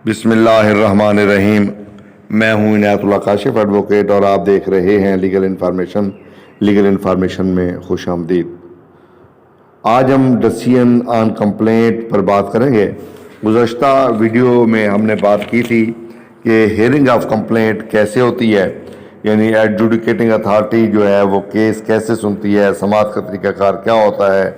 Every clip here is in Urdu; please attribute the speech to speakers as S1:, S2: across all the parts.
S1: بسم اللہ الرحمن الرحیم۔ میں ہوں عنایت اللہ کاشف ایڈوکیٹ اور آپ دیکھ رہے ہیں لیگل انفارمیشن میں خوش آمدید۔ آج ہم ڈسیزن آن کمپلینٹ پر بات کریں گے۔ گزشتہ ویڈیو میں ہم نے بات کی تھی کہ ہیئرنگ آف کمپلینٹ کیسے ہوتی ہے، یعنی ایڈجوڈیکیٹنگ اتھارٹی جو ہے وہ کیس کیسے سنتی ہے، سماعت کا طریقہ کار کیا ہوتا ہے،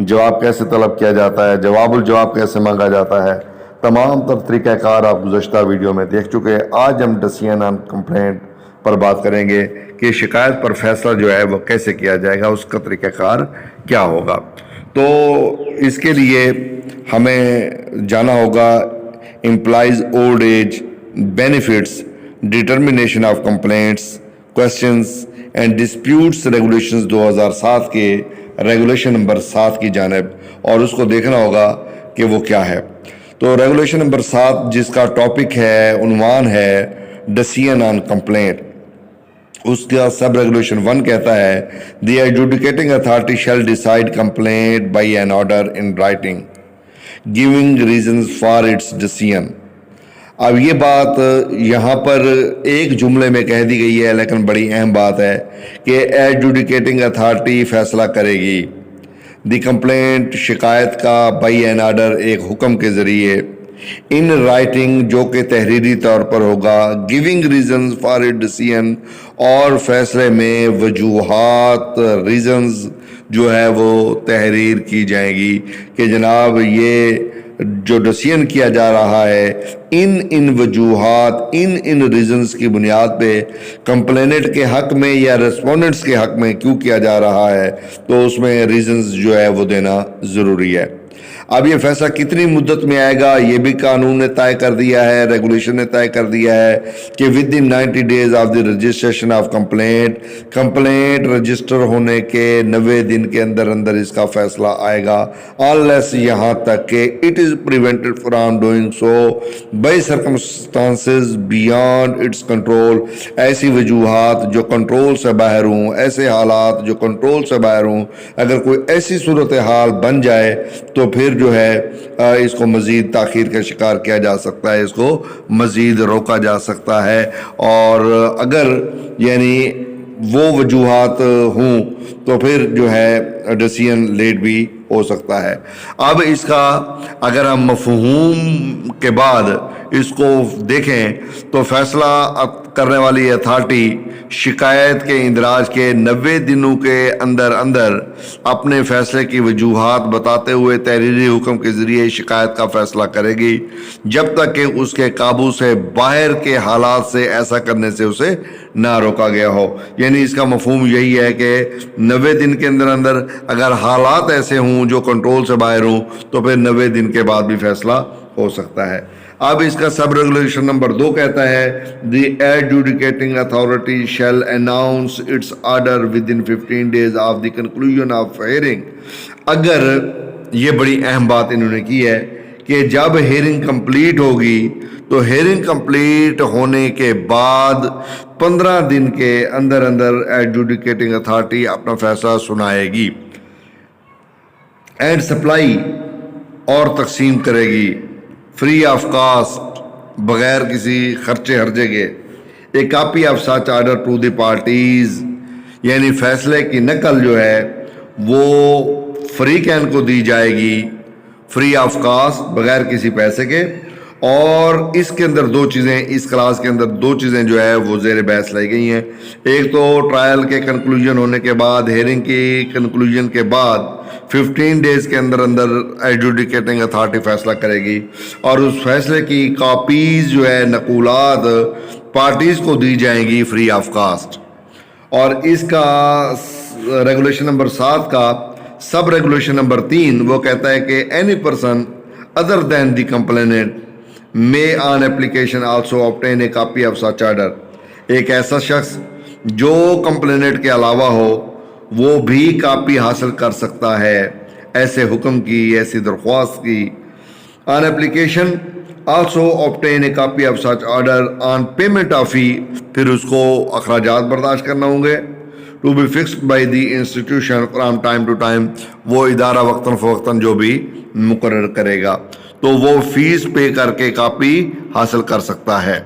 S1: جواب کیسے طلب کیا جاتا ہے، جواب الجواب کیسے مانگا جاتا ہے، تمام تر طریقہ کار آپ گزشتہ ویڈیو میں دیکھ چکے۔ آج ہم ڈسیزن آن کمپلینٹ پر بات کریں گے کہ شکایت پر فیصلہ جو ہے وہ کیسے کیا جائے گا، اس کا طریقہ کار کیا ہوگا۔ تو اس کے لیے ہمیں جانا ہوگا employees old age benefits, determination of complaints, questions and disputes regulations 2007 کے ریگولیشن نمبر 7 کی جانب، اور اس کو دیکھنا ہوگا کہ وہ کیا ہے۔ تو ریگولیشن نمبر 7 جس کا ٹاپک ہے، عنوان ہے ڈسیزن آن کمپلینٹ، اس کا سب ریگولیشن 1 کہتا ہے the adjudicating authority shall decide complaint by an order in writing giving reasons for its decision. اب یہ بات یہاں پر ایک جملے میں کہہ دی گئی ہے، لیکن بڑی اہم بات ہے کہ ایڈجوڈیکیٹنگ اتھارٹی فیصلہ کرے گی۔ دی کمپلینٹ شکایت کا بائی این آرڈر ایک حکم کے ذریعے، ان رائٹنگ جو کہ تحریری طور پر ہوگا، giving reasons for it decision, اور فیصلے میں وجوہات ریزنز جو ہے وہ تحریر کی جائیں گی کہ جناب یہ جو ڈسیزن کیا جا رہا ہے ان وجوہات ان ریزنز کی بنیاد پہ کمپلینٹ کے حق میں یا ریسپونڈنٹس کے حق میں کیوں کیا جا رہا ہے، تو اس میں ریزنز جو ہے وہ دینا ضروری ہے۔ اب یہ فیصلہ کتنی مدت میں آئے گا یہ بھی قانون نے طے کر دیا ہے، ریگولیشن نے طے کر دیا ہے کہ with in 90 days of the registration of complaint register ہونے کے 90 دن کے اندر اس کا فیصلہ آئے گا، unless یہاں تک کہ it is prevented from doing so by circumstances beyond its control، ایسی وجوہات جو کنٹرول سے باہر ہوں، ایسے حالات جو کنٹرول سے باہر ہوں، اگر کوئی ایسی صورتحال بن جائے تو پھر جو ہے اس کو مزید تاخیر کا شکار کیا جا سکتا ہے، اس کو مزید روکا جا سکتا ہے، اور اگر یعنی وہ وجوہات ہوں تو پھر جو ہے ڈسیزن لیٹ بھی ہو سکتا ہے۔ اب اس کا اگر ہم مفہوم کے بعد اس کو دیکھیں تو فیصلہ کرنے والی اتھارٹی شکایت کے اندراج کے 90 دنوں کے اندر اپنے فیصلے کی وجوہات بتاتے ہوئے تحریری حکم کے ذریعے شکایت کا فیصلہ کرے گی، جب تک کہ اس کے قابو سے باہر کے حالات سے ایسا کرنے سے اسے نہ روکا گیا ہو۔ یعنی اس کا مفہوم یہی ہے کہ 90 دن کے اندر اگر حالات ایسے ہوں جو کنٹرول سے باہر ہوں تو پھر 90 دن کے بعد بھی فیصلہ ہو سکتا ہے۔ اب اس کا سب ریگولیشن نمبر 2 کہتا ہے the adjudicating authority shall announce its order within 15 days of the conclusion of hearing. اگر یہ بڑی اہم بات انہوں نے کی ہے کہ جب ہیئرنگ کمپلیٹ ہوگی تو ہیئرنگ کمپلیٹ ہونے کے بعد 15 دن کے اندر ایڈجوڈیکیٹنگ اتھارٹی اپنا فیصلہ سنائے گی اینڈ سپلائی اور تقسیم کرے گی فری آف کاسٹ، بغیر کسی خرچے ہرجے کے، ایک copy of such order to the parties, یعنی فیصلے کی نقل جو ہے وہ فریقین کو دی جائے گی فری آف کاسٹ، بغیر کسی پیسے کے۔ اور اس کے اندر 2 چیزیں، اس کلاس کے اندر 2 چیزیں جو ہے وہ زیر بحث لائی گئی ہیں۔ ایک تو ٹرائل کے کنکلوژن ہونے کے بعد، ہیئرنگ کی کنکلوژن کے بعد 15 days کے اندر ایڈجوڈیکیٹنگ اتھارٹی فیصلہ کرے گی، اور اس فیصلے کی کاپیز جو ہے نقولات پارٹیز کو دی جائیں گی فری آف کاسٹ۔ اور اس کا ریگولیشن نمبر 7 کا سب ریگولیشن نمبر 3 وہ کہتا ہے کہ any person other than the complaint may on application also obtain a copy of such order، ایک ایسا شخص جو کمپلینٹ کے علاوہ ہو وہ بھی کاپی حاصل کر سکتا ہے ایسے حکم کی، ایسی درخواست کی۔ on application also obtain a copy of such order on payment of fee، پھر اس کو اخراجات برداشت کرنا ہوں گے، to be fixed by the institution from time to time، وہ ادارہ وقتاً فوقتاً جو بھی مقرر کرے گا۔ تو وہ فیس پے کر کے کاپی حاصل کر سکتا ہے۔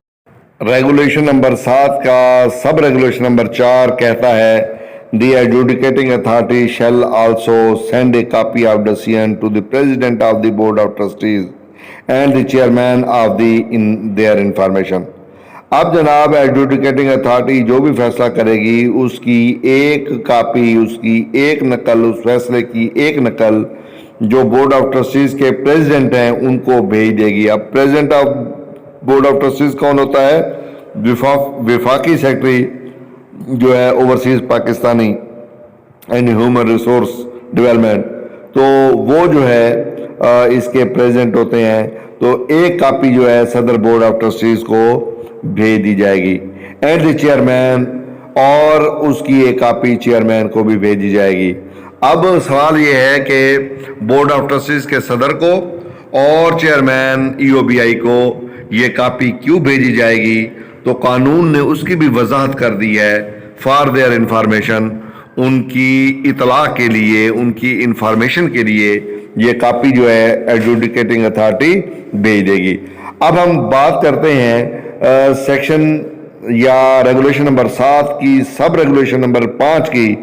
S1: ریگولیشن نمبر 7 کا سب ریگولیشن نمبر 4 کہتا ہے the adjudicating authority shall also send a copy of decision to the president of the board of trustees and the chairman of the their information. اب جناب ایڈجوڈیکیٹنگ اتھارٹی جو بھی فیصلہ کرے گی اس کی ایک کاپی، اس کی ایک نقل، اس فیصلے کی ایک نقل جو بورڈ آف ٹرسٹیز کے پریزیڈنٹ ہیں ان کو بھیج دے گی۔ اب president of board of trustees کون ہوتا ہے؟ وفاقی سیکرٹری جو ہے overseas Pakistani and human resource development, تو وہ جو ہے اس کے پریزیڈنٹ ہوتے ہیں۔ تو ایک کاپی جو ہے صدر بورڈ آف ٹرسٹیز کو بھیج دی جائے گی اینڈ دی چیئرمین، اور اس کی ایک کاپی چیئرمین کو بھی بھیجی جائے گی۔ اب سوال یہ ہے کہ بورڈ آف ٹرسٹیز کے صدر کو اور چیئرمین EOBI کو یہ کاپی کیوں بھیجی جائے گی؟ تو قانون نے اس کی بھی وضاحت کر دی ہے، فار دیئر انفارمیشن، ان کی اطلاع کے لیے، ان کی انفارمیشن کے لیے یہ کاپی جو ہے ایڈجوڈیکیٹنگ اتھارٹی بھیج دے گی۔ اب ہم بات کرتے ہیں سیکشن یا ریگولیشن نمبر 7 کی سب ریگولیشن نمبر 5 کی۔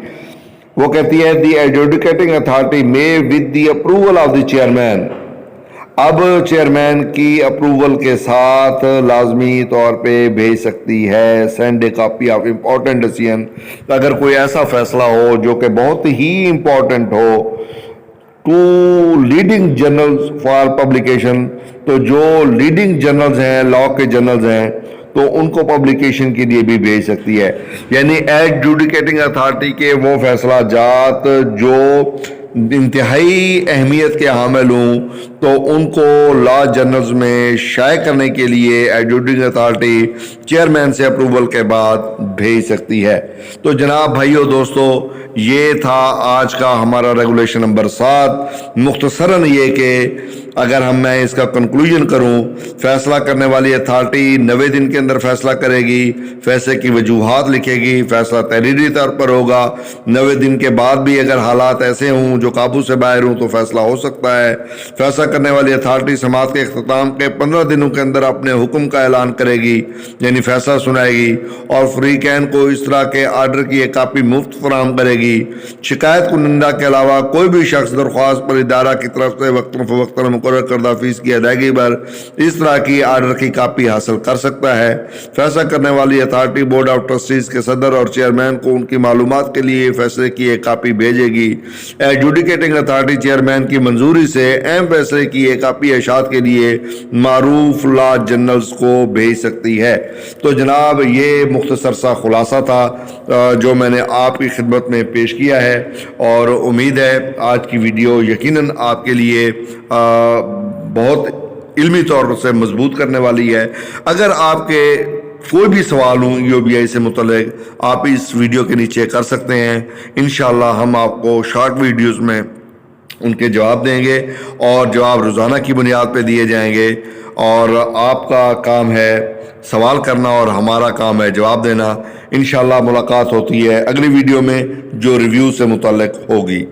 S1: وہ کہتی ہے the adjudicating authority may with the approval of the chairman, اب چیئرمین کی اپروول کے ساتھ لازمی طور پہ بھیج سکتی ہے send a copy of important decision, اگر کوئی ایسا فیصلہ ہو جو کہ بہت ہی امپورٹنٹ ہو، to leading journals for publication, تو جو لیڈنگ جرنلز ہیں، لاء کے جرنلز ہیں، تو ان کو پبلیکیشن کے لیے بھی بھیج سکتی ہے۔ یعنی ایڈجوڈیکیٹنگ اتھارٹی کے وہ فیصلہ جات جو انتہائی اہمیت کے حامل ہوں تو ان کو لا جرنلز میں شائع کرنے کے لیے ایڈجوڈیکیٹنگ اتھارٹی چیئرمین سے اپروول کے بعد بھیج سکتی ہے۔ تو جناب بھائیو دوستو، یہ تھا آج کا ہمارا ریگولیشن نمبر 7۔ مختصراً یہ کہ اگر میں اس کا کنکلوژن کروں، فیصلہ کرنے والی اتھارٹی 90 دن کے اندر فیصلہ کرے گی، فیصلے کی وجوہات لکھے گی، فیصلہ تحریری طور پر ہوگا۔ 90 دن کے بعد بھی اگر حالات ایسے ہوں جو قابو سے باہر ہوں تو فیصلہ ہو سکتا ہے۔ فیصلہ کرنے والی اتھارٹی سماعت کے اختتام کے 15 دنوں کے اندر اپنے حکم کا اعلان کرے گی، یعنی فیصلہ سنائے گی، اور فریقین کو اس طرح کے آرڈر کی ایک کاپی مفت فراہم کرے گی۔ شکایت کنندہ کے علاوہ کوئی بھی شخص درخواست پر ادارہ کی طرف سے وقتاً فوقتاً مقرر کردہ فیس کی ادائیگی پر اس طرح کی آرڈر کی کاپی حاصل کر سکتا ہے۔ فیصلہ کرنے والی اتھارٹی بورڈ آف ٹرسٹیز کے صدر اور چیئرمین کو ان کی معلومات کے لیے فیصلے کی ایک کاپی بھیجے گی۔ ایڈجوڈیکیٹنگ اتھارٹی چیئرمین کی منظوری سے اہم فیصلے کی ایک کاپی اشاعت کے لیے معروف لا جرنلز کو بھیج سکتی ہے۔ تو جناب یہ مختصر سا خلاصہ تھا جو میں نے آپ کی خدمت میں پیش کیا ہے، اور امید ہے آج کی ویڈیو یقیناً آپ کے لیے بہت علمی طور سے مضبوط کرنے والی ہے۔ اگر آپ کے کوئی بھی سوال ہوں EOBI سے متعلق، آپ اس ویڈیو کے نیچے کر سکتے ہیں۔ انشاءاللہ ہم آپ کو شارٹ ویڈیوز میں ان کے جواب دیں گے، اور جواب روزانہ کی بنیاد پہ دیے جائیں گے، اور آپ کا کام ہے سوال کرنا اور ہمارا کام ہے جواب دینا۔ انشاءاللہ ملاقات ہوتی ہے اگلی ویڈیو میں جو ریویو سے متعلق ہوگی۔